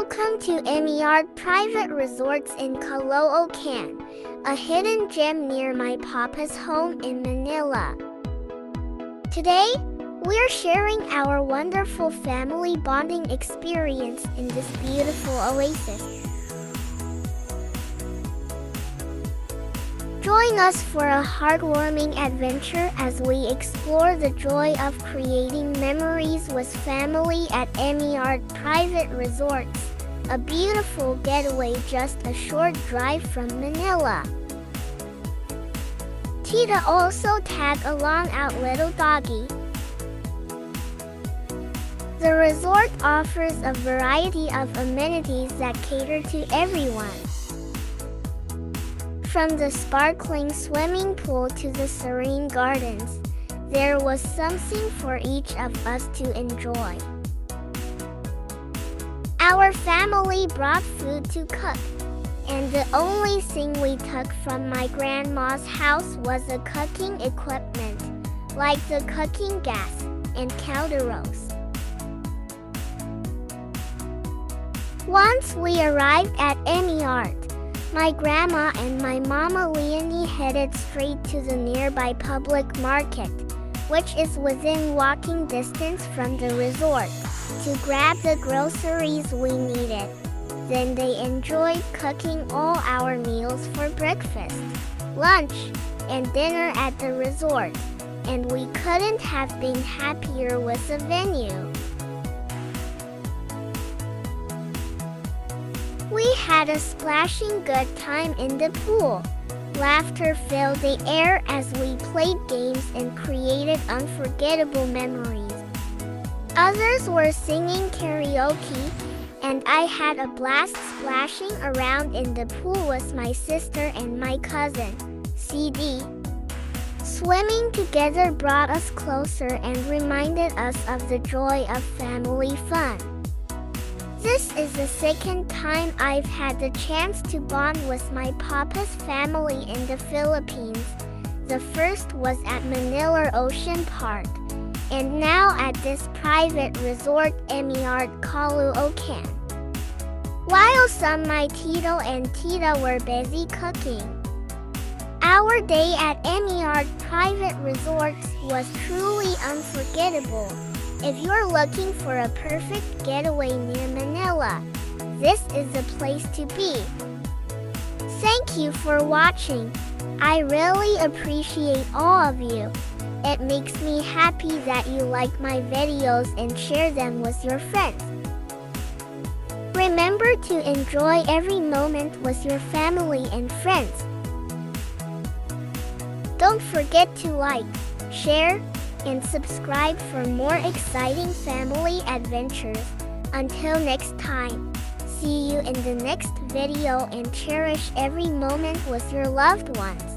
Welcome to EMIART Private Resorts in Caloocan, a hidden gem near my papa's home in Manila. Today, we're sharing our wonderful family bonding experience in this beautiful oasis. Join us for a heartwarming adventure as we explore the joy of creating memories with family at EMIART Private Resorts, a beautiful getaway just a short drive from Manila. Tita also tag along our little doggy. The resort offers a variety of amenities that cater to everyone. From the sparkling swimming pool to the serene gardens, there was something for each of us to enjoy. Our family brought food to cook, and the only thing we took from my grandma's house was the cooking equipment, like the cooking gas and calderos. Once we arrived at EMIART, my grandma and my mama Leonie headed straight to the nearby public market, which is within walking distance from the resort, to grab the groceries we needed. Then they enjoyed cooking all our meals for breakfast, lunch, and dinner at the resort, and we couldn't have been happier with the venue. We had a splashing good time in the pool. Laughter filled the air as we played games and created unforgettable memories. Others were singing karaoke, and I had a blast splashing around in the pool with my sister and my cousin, CD. Swimming together brought us closer and reminded us of the joy of family fun. This is the second time I've had the chance to bond with my papa's family in the Philippines. The first was at Manila Ocean Park, and now at this private resort EMIART Caloocan. While some my tito and tita were busy cooking, our day at EMIART Private Resorts was truly unforgettable. If you're looking for a perfect getaway near Manila, this is the place to be. Thank you for watching. I really appreciate all of you. It makes me happy that you like my videos and share them with your friends. Remember to enjoy every moment with your family and friends. Don't forget to like, share, and subscribe for more exciting family adventures. Until next time, see you in the next video and cherish every moment with your loved ones.